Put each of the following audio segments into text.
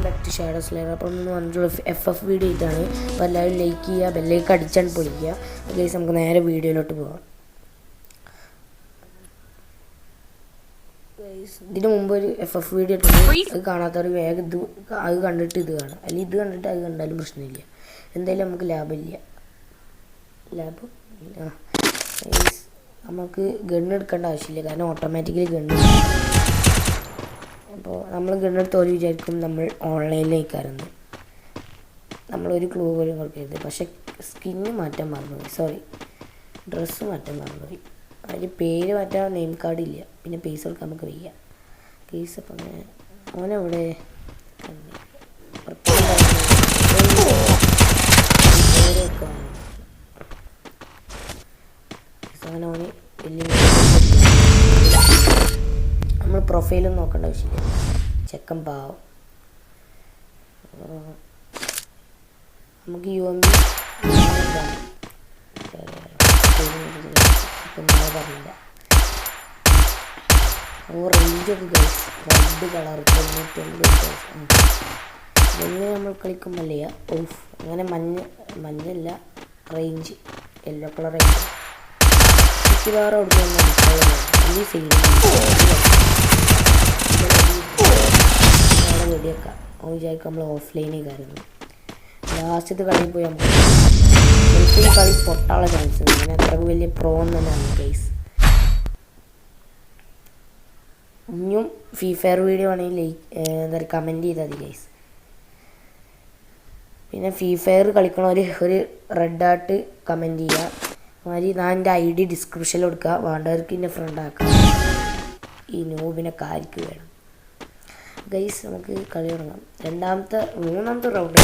Back to shadow slayer. അപ്പോൾ ഒന്ന് പറഞ്ഞിട്ടുള്ള FF വീഡിയോ ഇതാണ്. അപ്പോൾ എല്ലാവരും ലൈക്ക് ചെയ്യുക, ബെല്ലൈക്ക് അടിച്ചാണ് പൊളിക്കുക. ഗൈസ് നമുക്ക് നേരെ വീഡിയോയിലോട്ട് പോകാം. ഇതിന് മുമ്പ് ഒരു FF വീഡിയോ ഇട്ടുണ്ട്, അത് കാണാത്തവർ വേഗം അത് കണ്ടിട്ട് ഇത് കാണാം, അല്ലെങ്കിൽ ഇത് കണ്ടിട്ട് അത് കണ്ടാലും പ്രശ്നമില്ല. എന്തായാലും നമുക്ക് ലാഭമില്ല. നമുക്ക് ഗണ്ണ് എടുക്കേണ്ട ആവശ്യമില്ല, കാരണം ഓട്ടോമാറ്റിക്കലി ഗണ്ണ്. അപ്പോൾ നമ്മൾ ഗണ്ണെടുത്ത് ഒരു വിചാരിക്കും നമ്മൾ ഓൺലൈനിലേക്കായിരുന്നു. നമ്മളൊരു ക്ലൂ പോലും കൊടുക്കരുത്. പക്ഷെ സ്കിന്ന് മാറ്റാൻ മറന്നുപോയി, സോറി ഡ്രസ്സ് മാറ്റാൻ മറന്നുപോയി. അതിന് പേര് മാറ്റാൻ നെയിം കാർഡ് ഇല്ല, പിന്നെ പൈസ കൊടുക്കാൻ നമുക്ക് വയ്യ. കേസ് അപ്പം അങ്ങനെ ഓനെവിടെ അങ്ങനെ ഓന് വലിയ നമ്മൾ പ്രൊഫൈലൊന്നും നോക്കേണ്ട ആവശ്യമില്ല, ചെക്കൻ പാവം. നമുക്ക് UMP പറഞ്ഞില്ല. റേഞ്ചൊക്കെ ഗൈസ് റെഡ് കളർ 90 എങ്ങനെ നമ്മൾ കളിക്കുമ്പോൾ ഓഫ് അങ്ങനെ മഞ്ഞല്ല റേഞ്ച് യെല്ലോ കളർ റേഞ്ച് വേറെ കൊടുക്കുന്ന ഈ സൈഡിൽ വെടിയൊക്കെ വിചാരിക്കും നമ്മൾ ഓഫ്ലൈനേക്കായിരുന്നു. ലാസ്റ്റത്തെ കളിയിൽ പോയി നമുക്ക് കളി പൊട്ടാനുള്ള ചാൻസ് ഉണ്ട്. അങ്ങനെ അത്ര വലിയ പ്രോ ഒന്നുമല്ല ഗൈസ്. ഇനിയും ഫ്രീ ഫയർ വീഡിയോ ആണെങ്കിൽ എന്താ പറയുക കമൻറ്റ് ചെയ്താൽ മതി ഗൈസ്. പിന്നെ ഫ്രീ ഫയർ കളിക്കണവർ ഒരു റെഡ് ആർട്ട് കമൻറ്റ് ചെയ്യുക. മാതിരി ഞാൻ എൻ്റെ ID ഡിസ്ക്രിപ്ഷനിൽ കൊടുക്കുക, വേണ്ടവർക്ക് എൻ്റെ ഫ്രണ്ട് ആക്കാം. ഈ നോബിനെ കാരിക്ക് വേണം ഗൈസ്. നമുക്ക് കളി തുടങ്ങാം. മൂന്നാമത്തെ റൗണ്ട്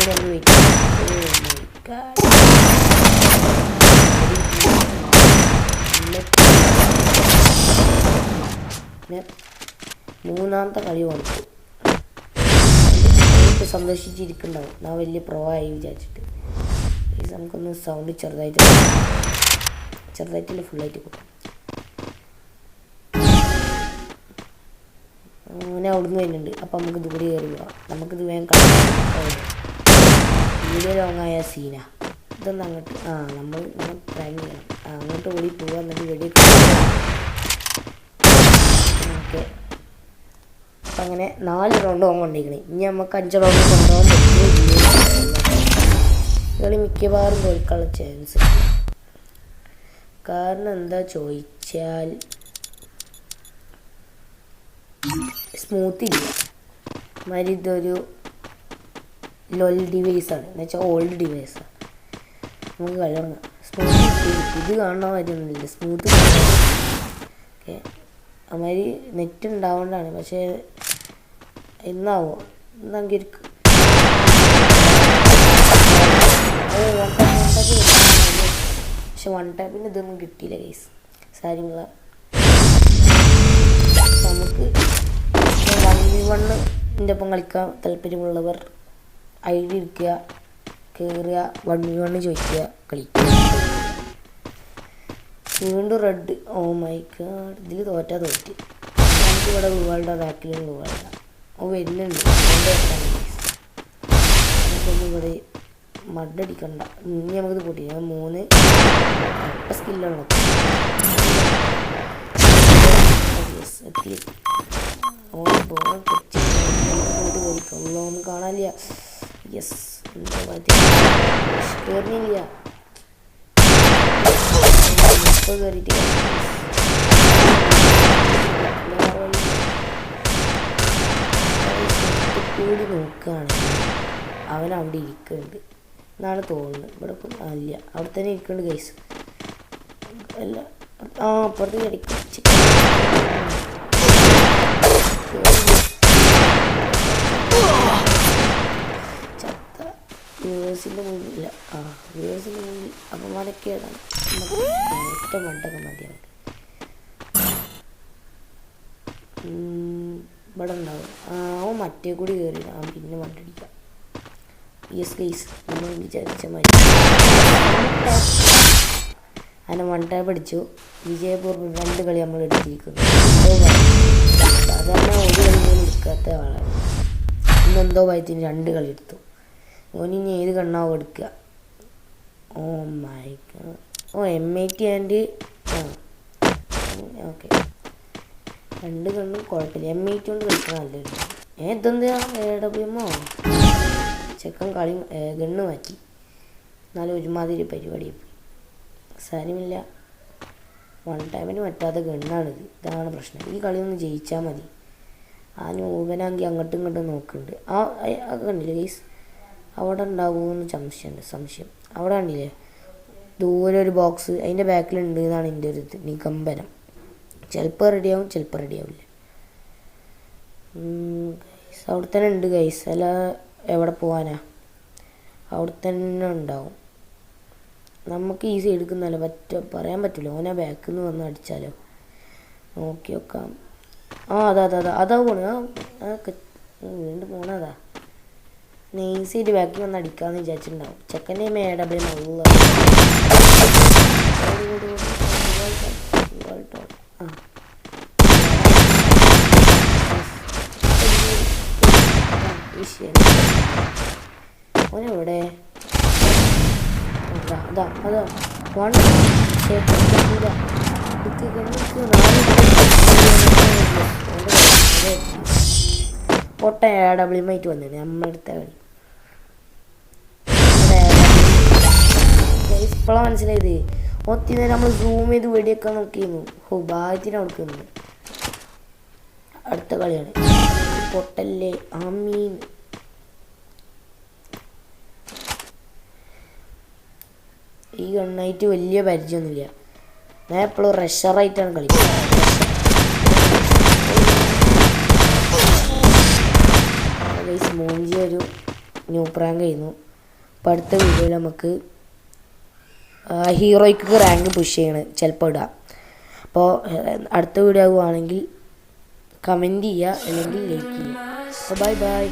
നമ്മൾ വെയിറ്റ് പിന്നെ മൂന്നാമത്തെ കളി കൊടുത്തു. സന്തോഷിച്ചിരിക്കുന്നുണ്ടാവും ഞാൻ വലിയ പ്രോ ആയി വിചാരിച്ചിട്ട്. നമുക്കൊന്ന് സൗണ്ട് ചെറുതായിട്ടില്ല ഫുള്ളായിട്ട് കൊടുക്കും. അങ്ങനെ അവിടുന്ന് വരുന്നുണ്ട്. അപ്പം നമുക്ക് ദൂരെ കയറി പോവാം. നമുക്കിത് വേഗം വീഡിയോ ലോങ്ങായ സീനാ ഇതൊന്നും അങ്ങോട്ട് നമ്മൾ പ്ലാൻ ചെയ്യണം. അങ്ങോട്ട് ഓടി പോവുക, എന്നിട്ട് വെടി. ഓക്കെ, അപ്പം അങ്ങനെ 4 റൗണ്ട് പോകാൻ കൊണ്ടിരിക്കണേ. ഇനി നമുക്ക് 5 റൗണ്ട് കൊണ്ടുപോകാൻ പറ്റും. കളി മിക്കവാറും തോൽക്കാനുള്ള ചാൻസ്. കാരണം എന്താ ചോദിച്ചാൽ സ്മൂത്ത് ഇല്ല. മാതിരി ഇതൊരു LOL ഡിവൈസാണ്, എന്ന് വെച്ചാൽ ഓൾഡ് ഡിവൈസാണ്. നമുക്ക് കളി തുടങ്ങാം. സ്മൂത്ത് ഇത് കാണാൻ കാര്യമൊന്നുമില്ല, സ്മൂത്ത്. ഓക്കെ, അമാതിരി നെറ്റ് ഉണ്ടാവേണ്ടതാണ്. പക്ഷേ എന്നാവോ എന്നെങ്കിൽ പക്ഷെ 1 ടാപ്പിന് ഇതൊന്നും കിട്ടിയില്ല ഗൈസ്. കാര്യങ്ങൾ നമുക്ക് 1v1 ഒപ്പം കളിക്കാൻ താല്പര്യമുള്ളവർ ID എടുക്കുക, കയറുക, 1v1 ചോദിക്കുക, കളിക്കുക. വീണ്ടും റെഡ്. ഓ മൈ ഗാഡ്, ഇതിൽ തോറ്റാ തോറ്റ്. നമുക്ക് ഇവിടെ ഗ്ലൂവാളുടെ ബാക്കിലും ഗ്ലൂവാളുടെ വരുന്നുണ്ട്. നമുക്കൊന്നും ഇവിടെ മഡടിക്കണ്ട. ഇനി നമുക്കിത് കൂട്ടി 3 സ്കില്ലാണ് എത്തി. ഒന്നും കാണാനില്ല. യെസ്, കയറുന്നില്ല. ഇപ്പോൾ കയറിയിട്ട് കൂടി നോക്കുകയാണെങ്കിൽ അവൻ അവിടെ ഇരിക്കുന്നുണ്ട് എന്നാണ് തോന്നുന്നത്. ഇവിടെ അല്ല, അവിടെ തന്നെ ഇരിക്കുന്നുണ്ട് ഗൈസ്. അല്ല, അപ്പുറത്ത് കിടക്കും. ചത്ത വ്യൂവേഴ്സിൻ്റെ മുന്നില്ല. വ്യൂവേഴ്സിൻ്റെ മുന്നിൽ അപമാനക്കേടാണ്. ഒറ്റ മണ്ടൊക്കെ മതിയാണ്. ഇവിടെ ഉണ്ടാവും. അവൻ മറ്റേ കൂടി കയറി പിന്നെ മണ്ടടിക്കാം. യെസ് ഗൈസ്, നമ്മൾ വിചാരിച്ച മാതിരി അങ്ങനെ 1 ടാപ്പ് അടിച്ചു. വിജയപൂർവ്വം 2 കളി നമ്മൾ എടുത്തിരിക്കുന്നു. സാധാരണ 1 കളി പോലും എടുക്കാറില്ല. എന്തോ ഭയത്തിന് 2 കളി എടുത്തു. ഓനിനി ഏത് കണ്ണാവും എടുക്കുക. Oh my god. Oh M80 and okay 2 കണ്ണും കുഴപ്പമില്ല. M80 കൊണ്ട് കളിക്കണം നല്ലൊരു. ഇതെന്താ AWMോ? ചെക്കൻ കളി ഗണ്ണ് മാറ്റി. എന്നാലും ഒരുമാതിരി പരിപാടി സാരമില്ല. 1 ടൈമിന് പറ്റാത്ത ഗണ്ണാണിത്. ഇതാണ് പ്രശ്നം. ഈ കളി ഒന്ന് ജയിച്ചാൽ മതി. ആ നൂപനാങ്കി അങ്ങോട്ടും ഇങ്ങോട്ടും നോക്കുന്നുണ്ട്. അത് കണ്ടില്ലേ ഗൈസ്? അവിടെ ഉണ്ടാകുമെന്ന് സംശയം. അവിടെ കണ്ടില്ലേ ദൂരെ ഒരു ബോക്സ്, അതിൻ്റെ ബാക്കിലുണ്ട് എന്നാണ് എൻ്റെ ഒരു നിഗമനം. ചിലപ്പോൾ റെഡിയാവും, ചിലപ്പോൾ റെഡിയാവില്ല. അവിടെ തന്നെ ഉണ്ട് ഗൈസ്. അല്ല എവിടെ പോകാനാ? അവിടെ തന്നെ ഉണ്ടാവും. നമുക്ക് ഈസി എടുക്കുന്നല്ലോ, പറയാൻ പറ്റില്ല. ഓനാ ബാക്കിൽ നിന്ന് വന്ന് അടിച്ചാലോ? നോക്കി നോക്കാം. അതാ പോണ. അതൊക്കെ വീണ്ടും പോണതാ. നൈസായിട്ട് ബാക്കിൽ വന്ന് അടിക്കാമെന്ന് വിചാരിച്ചിട്ടുണ്ടാവും. ചെക്കൻ്റെ AW നല്ല ഓനെവിടെ? അതാ പൊട്ട AW ആയിട്ട് വന്നിട്ട് നമ്മളെടുത്ത കളി. ഇപ്പോഴാണ് മനസ്സിലായത്. ഒത്തിരി നേരം നമ്മൾ സൂം ചെയ്ത് വെടിയൊക്കെ നോക്കിയിരുന്നു. ഭാഗ്യത്തിന് കൊടുക്കുന്നത്. അടുത്ത കളിയാണ്. പൊട്ടല്ലേ ആമീൻ. ഈ ഗണ്ണായിട്ട് വലിയ പരിചയമൊന്നുമില്ല. ഞാൻ എപ്പോഴും റഷറായിട്ടാണ് കളിക്കുന്നത്. മോഞ്ചി ഒരു ന്യൂ പ്രാങ്ക് ചെയ്യുന്നു. അപ്പോൾ അടുത്ത വീഡിയോയിൽ നമുക്ക് ഹീറോയ്ക്ക് റാങ്ക് പുഷ് ചെയ്യണം ചിലപ്പോൾ ഇടാം. അപ്പോൾ അടുത്ത വീഡിയോ ആവുകയാണെങ്കിൽ കമൻറ്റ് ചെയ്യുക അല്ലെങ്കിൽ ലൈക്ക് ചെയ്യുക. അപ്പോൾ ബൈ.